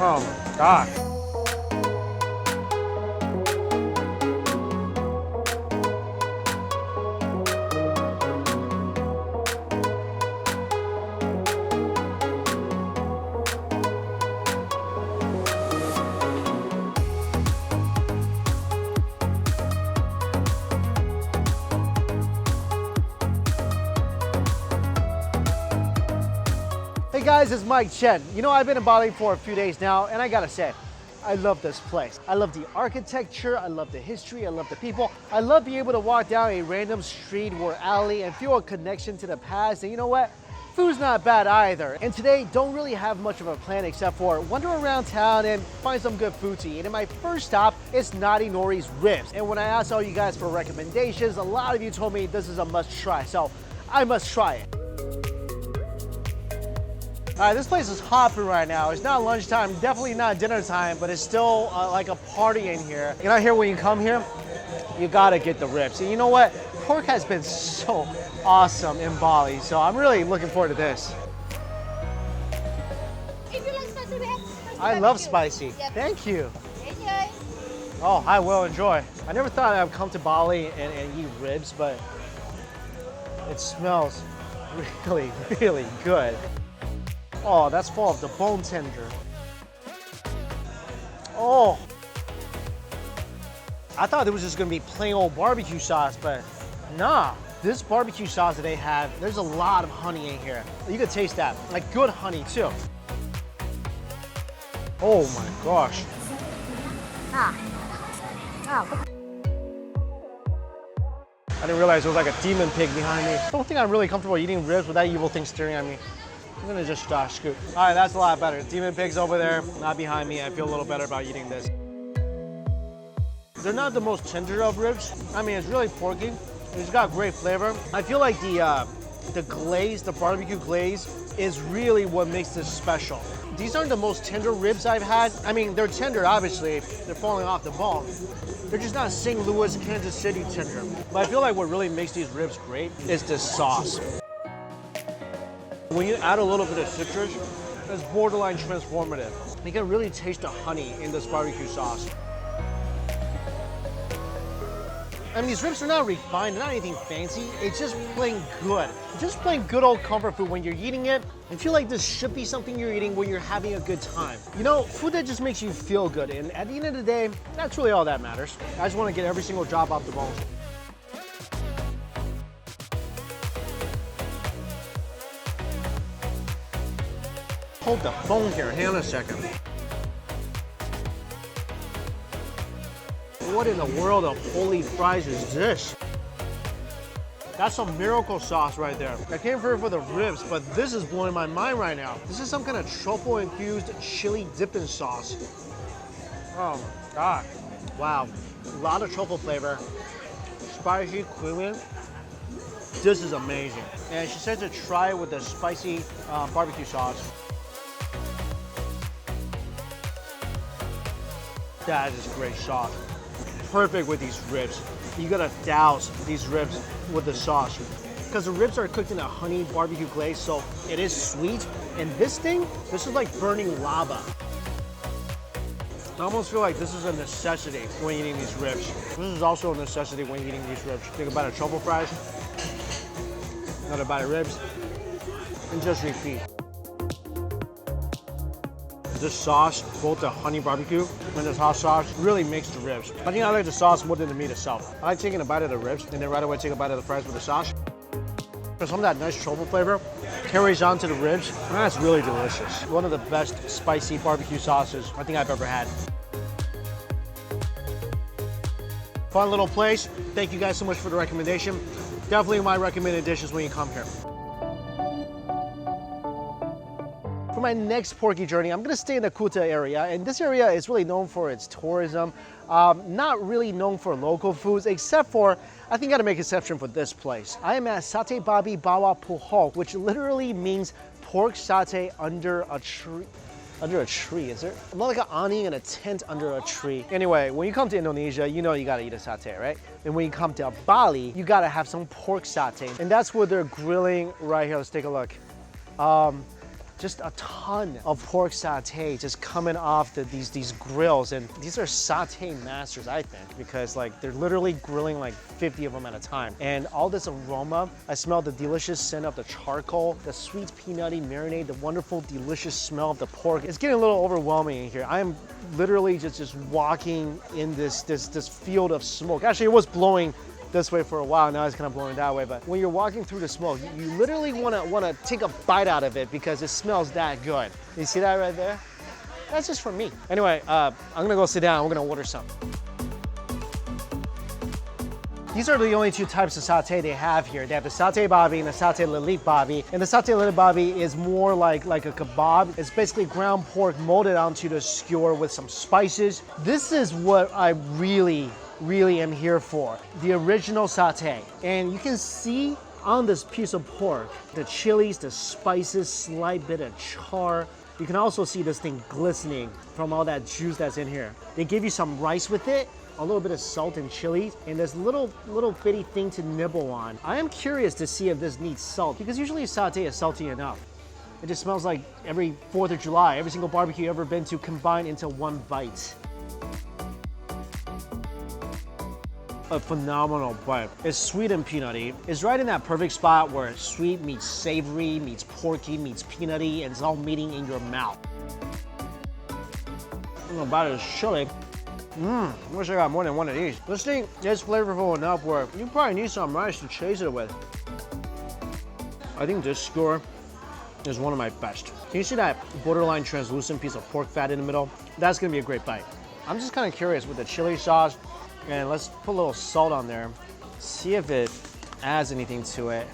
Oh my God. Hey guys, it's Mike Chen. You know, I've been in Bali for a few days now, and I gotta say, I love this place. I love the architecture, I love the history, I love the people. I love being able to walk down a random street or alley and feel a connection to the past. And you know what? Food's not bad either. And today, don't really have much of a plan except for wander around town and find some good food to eat. And my first stop is Nadi Nori's Ribs. And when I asked all you guys for recommendations, a lot of you told me this is a must try. So I must try it. All right, this place is hopping right now. It's not lunchtime, definitely not dinner time, but it's still like a party in here. You know, here when you come here, you gotta get the ribs. And you know what? Pork has been so awesome in Bali, so I'm really looking forward to this. If you like spicy, we have I love spicy. Yep. Thank you. Enjoy. Oh, I will enjoy. I never thought I'd come to Bali and eat ribs, but it smells really, really good. Oh, that's full of the bone tender. Oh. I thought it was just gonna be plain old barbecue sauce, but nah. This barbecue sauce that they have, there's a lot of honey in here. You can taste that, like good honey too. Oh my gosh. I didn't realize there was like a demon pig behind me. I don't think I'm really comfortable eating ribs with that evil thing staring at me. I'm gonna just scoop. All right, that's a lot better. Demon pig's over there, not behind me. I feel a little better about eating this. They're not the most tender of ribs. I mean, it's really porky. It's got great flavor. I feel like the glaze, the barbecue glaze, is really what makes this special. These aren't the most tender ribs I've had. I mean, they're tender, obviously. They're falling off the bone. They're just not St. Louis, Kansas City tender. But I feel like what really makes these ribs great is this sauce. When you add a little bit of citrus, it's borderline transformative. You can really taste the honey in this barbecue sauce. I mean, these ribs are not refined, they're not anything fancy. It's just plain good. Just plain good old comfort food when you're eating it. I feel like this should be something you're eating when you're having a good time. You know, food that just makes you feel good. And at the end of the day, that's really all that matters. I just want to get every single drop off the bone. Hold the phone here, hang on a second. What in the world of holy fries is this? That's some miracle sauce right there. I came for it for the ribs, but this is blowing my mind right now. This is some kind of truffle-infused chili dipping sauce. Oh my God. Wow, a lot of truffle flavor. Spicy, creamy. This is amazing. And she said to try it with the spicy barbecue sauce. That is great sauce. Perfect with these ribs. You gotta douse these ribs with the sauce. Because the ribs are cooked in a honey barbecue glaze, so it is sweet. And this is like burning lava. I almost feel like this is a necessity when eating these ribs. This is also a necessity when eating these ribs. Think about it, truffle fries, another bite of ribs, and just repeat. This sauce, both the honey barbecue and this hot sauce, really makes the ribs. I think I like the sauce more than the meat itself. I like taking a bite of the ribs and then right away take a bite of the fries with the sauce. Because some of that nice truffle flavor carries on to the ribs, and that's really delicious. One of the best spicy barbecue sauces I think I've ever had. Fun little place. Thank you guys so much for the recommendation. Definitely my recommended dishes when you come here. For my next porky journey, I'm gonna stay in the Kuta area, and this area is really known for its tourism, not really known for local foods, except for, I think I gotta make an exception for this place. I am at Satay Babi Bawa Puhok, which literally means pork satay under a tree. Under a tree, is there? More like an awning and a tent under a tree. Anyway, when you come to Indonesia, you know you gotta eat a satay, right? And when you come to Bali, you gotta have some pork satay. And that's what they're grilling right here. Let's take a look. just a ton of pork satay just coming off these grills. And these are satay masters, I think, because like they're literally grilling like 50 of them at a time. And all this aroma, I smell the delicious scent of the charcoal, the sweet peanutty marinade, the wonderful, delicious smell of the pork. It's getting a little overwhelming in here. I am literally just walking in this field of smoke. Actually, it was blowing this way for a while, now it's kind of blowing that way, but when you're walking through the smoke, you literally wanna take a bite out of it because it smells that good. You see that right there? That's just for me. Anyway, I'm gonna go sit down, we're gonna order some. These are the only two types of satay they have here. They have the satay babi and the satay lilit babi. And the satay lilit babi is more like a kebab. It's basically ground pork molded onto the skewer with some spices. This is what I really am here for. The original satay. And you can see on this piece of pork, the chilies, the spices, slight bit of char. You can also see this thing glistening from all that juice that's in here. They give you some rice with it, a little bit of salt and chili, and this little bitty thing to nibble on. I am curious to see if this needs salt, because usually satay is salty enough. It just smells like every 4th of July, every single barbecue you've ever been to combined into one bite. A phenomenal bite. It's sweet and peanutty. It's right in that perfect spot where sweet meets savory, meets porky, meets peanutty, and it's all meeting in your mouth. The bite is chili. I wish I got more than one of these. This thing is flavorful enough where you probably need some rice to chase it with. I think this skewer is one of my best. Can you see that borderline translucent piece of pork fat in the middle? That's gonna be a great bite. I'm just kind of curious with the chili sauce, and let's put a little salt on there. See if it adds anything to it.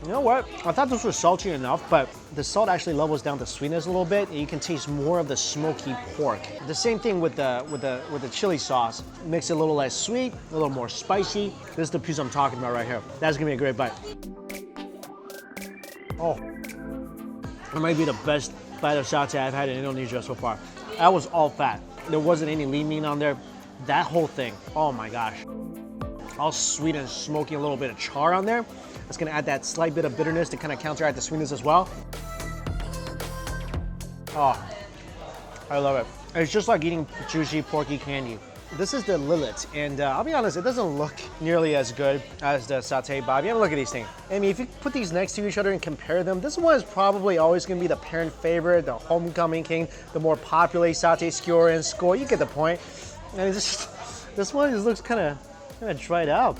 You know what? I thought this was salty enough, but the salt actually levels down the sweetness a little bit, and you can taste more of the smoky pork. The same thing with the chili sauce. Makes it a little less sweet, a little more spicy. This is the piece I'm talking about right here. That's gonna be a great bite. Oh, it might be the best bite of satay I've had in Indonesia so far. That was all fat. There wasn't any lean meat on there. That whole thing, oh my gosh. All sweet and smoky, a little bit of char on there. It's gonna add that slight bit of bitterness to kind of counteract the sweetness as well. Oh, I love it. It's just like eating juicy, porky candy. This is the lilit, and I'll be honest, it doesn't look nearly as good as the satay babi. Look at these things. I mean, if you put these next to each other and compare them, this one is probably always gonna be the parent favorite, the homecoming king, the more popular satay skewer and score. You get the point. And this one just looks kind of dried out.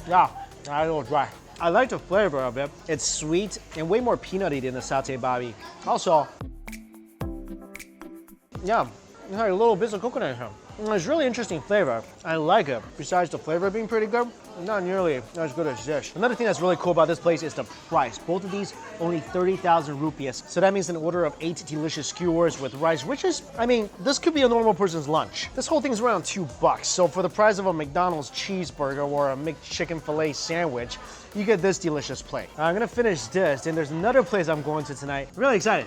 Yeah, a little dry. I like the flavor of it. It's sweet and way more peanutty than the satay babi. Also, yeah, it has a little bits of coconut in here. It's really interesting flavor. I like it. Besides the flavor being pretty good, not nearly as good as this. Another thing that's really cool about this place is the price. Both of these only 30,000 rupees. So that means an order of 8 delicious skewers with rice, which is, I mean, this could be a normal person's lunch. This whole thing's around $2. So for the price of a McDonald's cheeseburger or a McChicken filet sandwich, you get this delicious plate. I'm gonna finish this, and there's another place I'm going to tonight. Really excited.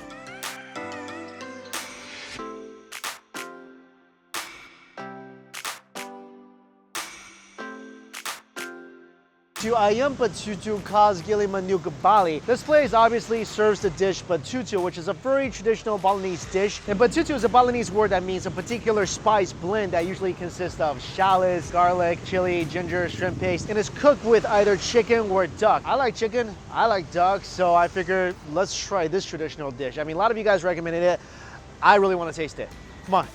To Ayam Betutu Khas Gili Manuk Bali. This place obviously serves the dish betutu, which is a very traditional Balinese dish. And betutu is a Balinese word that means a particular spice blend that usually consists of shallots, garlic, chili, ginger, shrimp paste, and it's cooked with either chicken or duck. I like chicken, I like duck, so I figured let's try this traditional dish. I mean, a lot of you guys recommended it. I really want to taste it. Come on.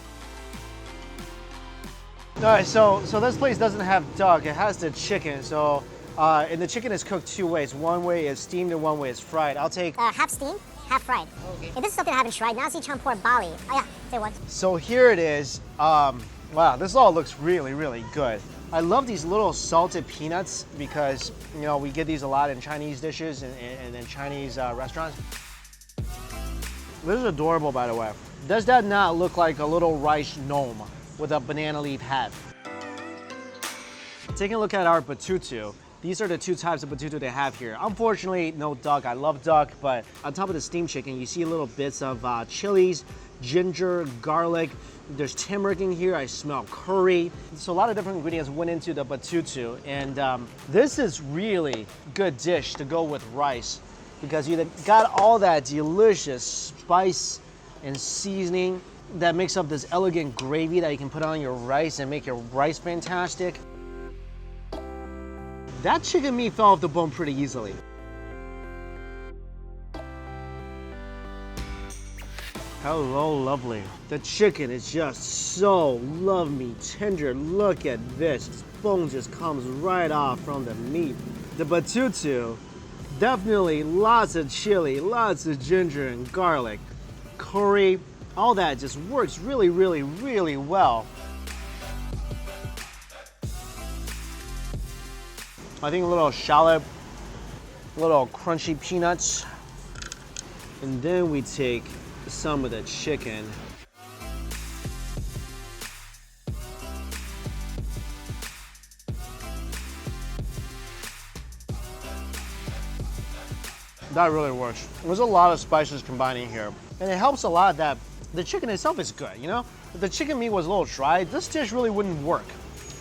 All right, so this place doesn't have duck, it has the chicken, so and the chicken is cooked two ways. One way is steamed and one way is fried. I'll take half steamed, half fried. Okay. And this is something I haven't tried. Nasi campur Bali. Oh yeah, say what? So here it is. Wow, this all looks really, really good. I love these little salted peanuts because, you know, we get these a lot in Chinese dishes and in Chinese restaurants. This is adorable, by the way. Does that not look like a little rice gnome with a banana leaf hat? Taking a look at our betutu. These are the two types of betutu they have here. Unfortunately, no duck. I love duck, but on top of the steamed chicken, you see little bits of chilies. ginger, garlic. There's turmeric in here. I smell curry. So a lot of different ingredients went into the batutu. And this is really good dish to go with rice because you got all that delicious spice and seasoning that makes up this elegant gravy that you can put on your rice and make your rice fantastic. That chicken meat fell off the bone pretty easily. Hello, lovely. The chicken is just so lovely, tender. Look at this. This bone just comes right off from the meat. The batutu, definitely lots of chili, lots of ginger and garlic, curry, all that just works really, really, really well. I think a little shallot, a little crunchy peanuts, and then we take some of the chicken. That really works. There's a lot of spices combining here, and it helps a lot that the chicken itself is good, you know? If the chicken meat was a little dry, this dish really wouldn't work.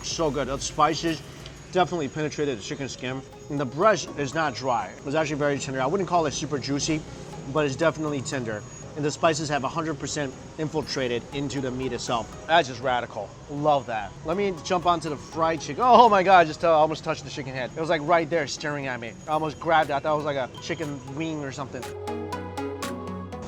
So good. The spices definitely penetrated the chicken skin. And the breast is not dry. It's actually very tender. I wouldn't call it super juicy, but it's definitely tender. And the spices have 100% infiltrated into the meat itself. That's just radical. Love that. Let me jump onto the fried chicken. Oh my God, I just almost touched the chicken head. It was like right there staring at me. I almost grabbed it. I thought it was like a chicken wing or something.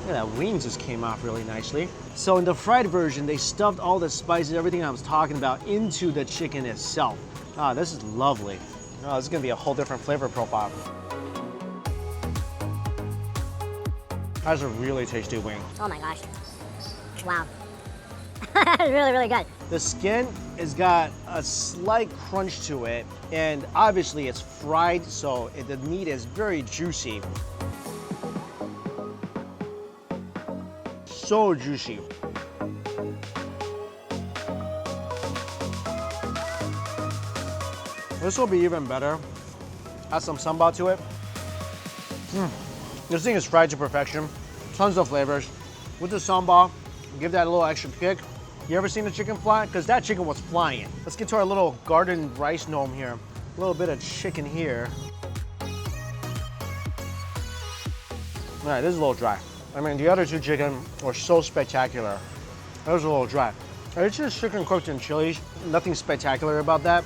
Yeah, that wing just came off really nicely. So in the fried version, they stuffed all the spices, everything I was talking about, into the chicken itself. Ah, this is lovely. Oh, this is gonna be a whole different flavor profile. That's a really tasty wing. Oh my gosh. Wow. Really, really good. The skin has got a slight crunch to it, and obviously it's fried, so the meat is very juicy. So juicy. This will be even better. Add some sambal to it. This thing is fried to perfection. Tons of flavors. With the sambal, give that a little extra kick. You ever seen the chicken fly? Because that chicken was flying. Let's get to our little garden rice gnome here. A little bit of chicken here. All right, this is a little dry. I mean, the other two chicken were so spectacular. That was a little dry. It's just chicken cooked in chilies. Nothing spectacular about that.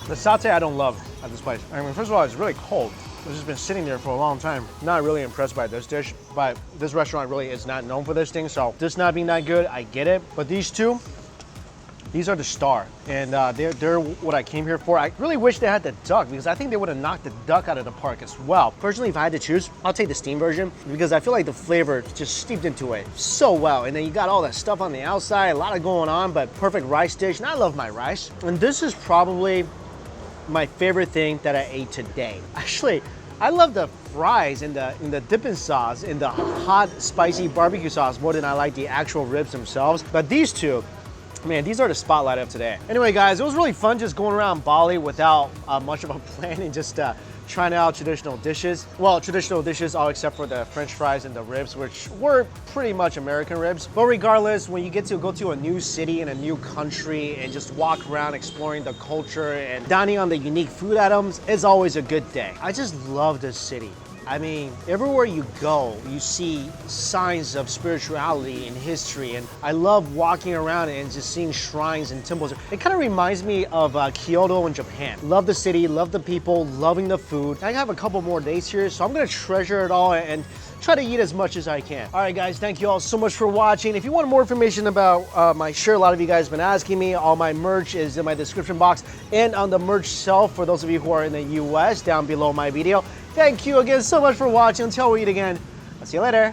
The satay I don't love at this place. I mean, first of all, it's really cold. It's just been sitting there for a long time. Not really impressed by this dish, but this restaurant really is not known for this thing, so this not being that good, I get it. But these two, these are the star, and they're what I came here for. I really wish they had the duck, because I think they would have knocked the duck out of the park as well. Personally, if I had to choose, I'll take the steam version, because I feel like the flavor just steeped into it so well. And then you got all that stuff on the outside, a lot of going on, but perfect rice dish, and I love my rice. And this is probably my favorite thing that I ate today. Actually, I love the fries in the dipping sauce, in the hot, spicy barbecue sauce more than I like the actual ribs themselves. But these two, man, these are the spotlight of today. Anyway, guys, it was really fun just going around Bali without much of a plan and just trying out traditional dishes. Well, traditional dishes all except for the French fries and the ribs, which were pretty much American ribs. But regardless, when you get to go to a new city and a new country and just walk around exploring the culture and dining on the unique food items, it's always a good day. I just love this city. I mean, everywhere you go, you see signs of spirituality and history, and I love walking around and just seeing shrines and temples. It kind of reminds me of Kyoto in Japan. Love the city, love the people, loving the food. I have a couple more days here, so I'm gonna treasure it all and try to eat as much as I can. All right, guys, thank you all so much for watching. If you want more information about my shirt, a lot of you guys have been asking me, all my merch is in my description box and on the merch shelf for those of you who are in the US down below my video. Thank you again so much for watching. Until we eat again, I'll see you later.